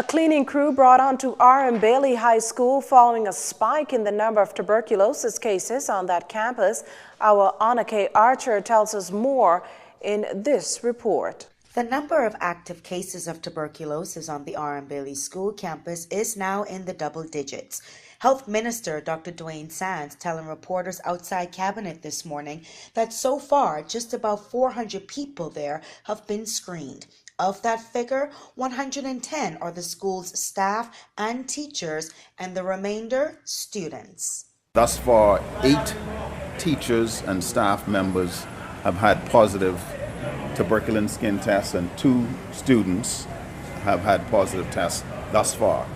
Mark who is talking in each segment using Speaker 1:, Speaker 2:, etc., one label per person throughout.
Speaker 1: A cleaning crew brought onto R.M. Bailey High School following a spike in the number of tuberculosis cases on that campus. Our Annika Archer tells us more in this report.
Speaker 2: The number of active cases of tuberculosis on the R.M. Bailey School campus is now in the double digits. Health Minister Dr. Dwayne Sands telling reporters outside Cabinet this morning that so far just about 400 people there have been screened. Of that figure, 110 are the school's staff and teachers, and the remainder, students.
Speaker 3: Thus far, 8 teachers and staff members have had positive tuberculin skin tests, and 2 students have had positive tests thus far.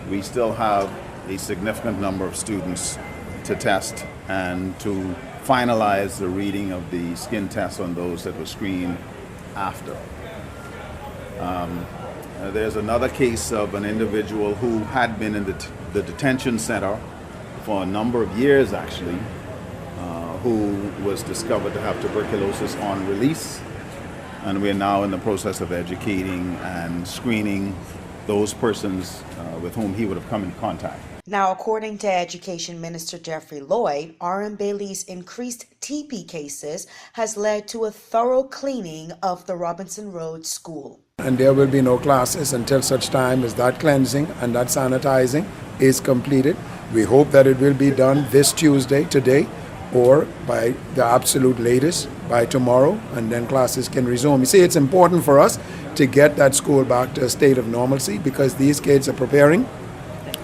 Speaker 3: We still have a significant number of students to test and to finalize the reading of the skin tests on those that were screened after. There's another case of an individual who had been in the detention center for a number of years actually, who was discovered to have tuberculosis on release, and we're now in the process of educating and screening those persons with whom he would have come in contact.
Speaker 2: Now, according to Education Minister Jeffrey Lloyd, R.M. Bailey's increased TB cases has led to a thorough cleaning of the Robinson Road School.
Speaker 4: And there will be no classes until such time as that cleansing and that sanitizing is completed. We hope that it will be done this Tuesday, today, or by the absolute latest by tomorrow, and then classes can resume. You see, it's important for us to get that school back to a state of normalcy because these kids are preparing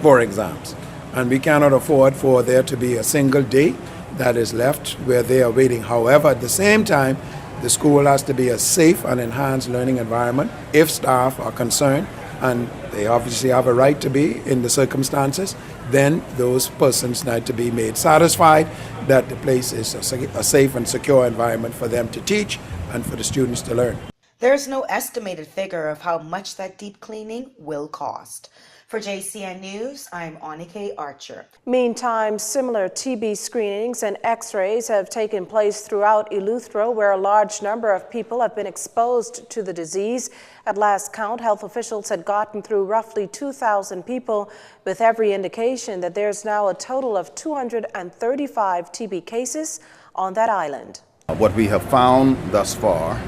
Speaker 4: for exams, and we cannot afford for there to be a single day that is left where they are waiting. However, at the same time, the school has to be a safe and enhanced learning environment if staff are concerned, and they obviously have a right to be in the circumstances. Then those persons need to be made satisfied that the place is a safe and secure environment for them to teach and for the students to learn.
Speaker 2: There is no estimated figure of how much that deep cleaning will cost. For JCN News, I'm Annika Archer.
Speaker 1: Meantime, similar TB screenings and x-rays have taken place throughout Eleuthero, where a large number of people have been exposed to the disease. At last count, health officials had gotten through roughly 2,000 people, with every indication that there's now a total of 235 TB cases on that island.
Speaker 3: What we have found thus far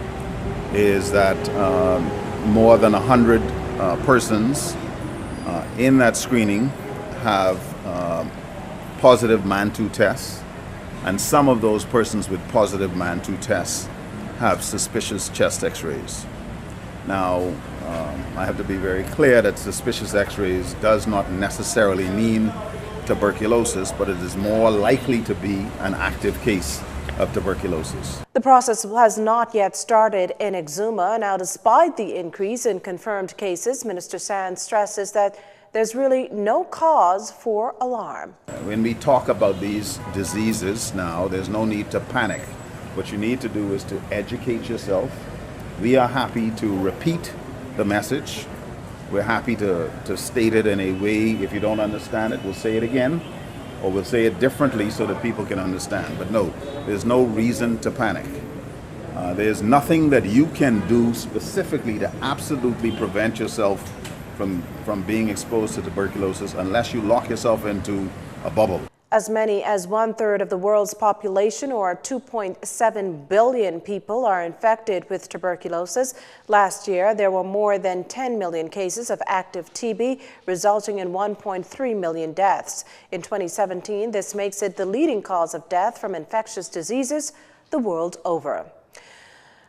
Speaker 3: is that more than 100 persons in that screening have positive MAN2 tests, and some of those persons with positive MAN2 tests have suspicious chest x-rays. Now, I have to be very clear that suspicious x-rays does not necessarily mean tuberculosis, but it is more likely to be an active case of tuberculosis.
Speaker 1: The process has not yet started in Exuma. Now, despite the increase in confirmed cases, Minister Sands stresses that there's really no cause for alarm.
Speaker 3: When we talk about these diseases now, there's no need to panic. What you need to do is to educate yourself. We are happy to repeat the message. We're happy to state it in a way. If you don't understand it, we'll say it again, or we'll say it differently so that people can understand. But no, there's no reason to panic. There's nothing that you can do specifically to absolutely prevent yourself from being exposed to tuberculosis unless you lock yourself into a bubble.
Speaker 1: As many as 1/3 of the world's population, or 2.7 billion people, are infected with tuberculosis. Last year, there were more than 10 million cases of active TB, resulting in 1.3 million deaths. In 2017, this makes it the leading cause of death from infectious diseases the world over.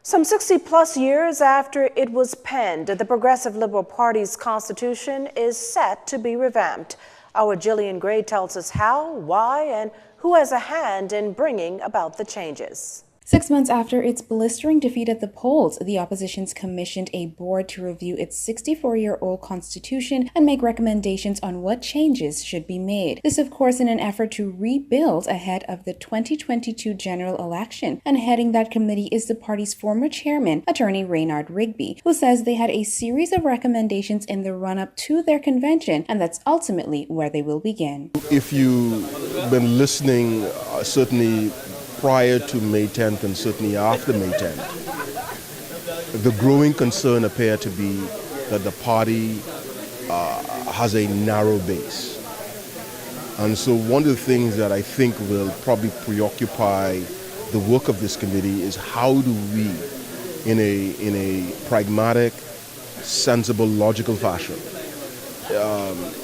Speaker 1: Some 60-plus years after it was penned, the Progressive Liberal Party's constitution is set to be revamped. Our Jillian Gray tells us how, why, and who has a hand in bringing about the changes.
Speaker 5: 6 months after its blistering defeat at the polls, the opposition's commissioned a board to review its 64-year-old constitution and make recommendations on what changes should be made. This, of course, in an effort to rebuild ahead of the 2022 general election. And heading that committee is the party's former chairman, Attorney Raynard Rigby, who says they had a series of recommendations in the run-up to their convention, and that's ultimately where they will begin.
Speaker 6: If you've been listening, certainly prior to May 10th and certainly after May 10th, the growing concern appeared to be that the party has a narrow base. And so one of the things that I think will probably preoccupy the work of this committee is how do we, in a pragmatic, sensible, logical fashion,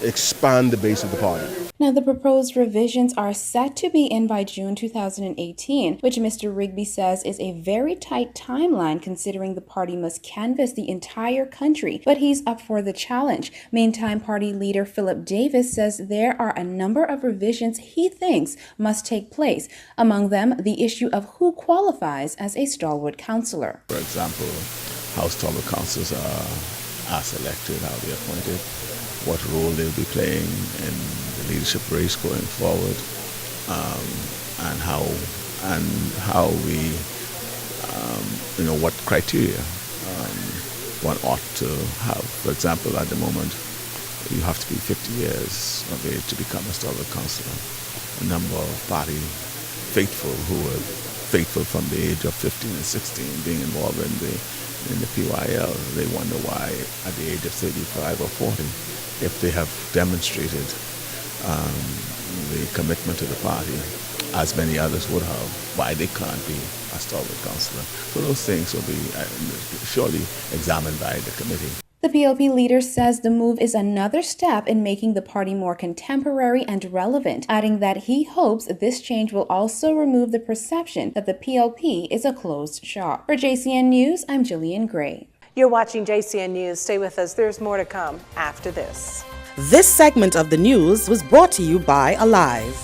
Speaker 6: expand the base of the party.
Speaker 5: Now, the proposed revisions are set to be in by June 2018, which Mr. Rigby says is a very tight timeline considering the party must canvass the entire country, but he's up for the challenge. Meantime, party leader Philip Davis says there are a number of revisions he thinks must take place, among them the issue of who qualifies as a stalwart councillor.
Speaker 7: For example, how stalwart councillors are selected, how they're appointed, what role they'll be playing in the leadership race going forward, and how we, what criteria one ought to have. For example, at the moment, you have to be 50 years of age to become a stalwart councillor. A number of party faithful who were faithful from the age of 15 and 16 being involved in the PYL, they wonder why at the age of 35 or 40, if they have demonstrated the commitment to the party, as many others would have, why they can't be a stalwart councillor. So those things will be surely examined by the committee.
Speaker 5: The PLP leader says the move is another step in making the party more contemporary and relevant, adding that he hopes this change will also remove the perception that the PLP is a closed shop. For JCN News, I'm Jillian Gray.
Speaker 1: You're watching JCN News. Stay with us. There's more to come after this.
Speaker 8: This segment of the news was brought to you by Alive.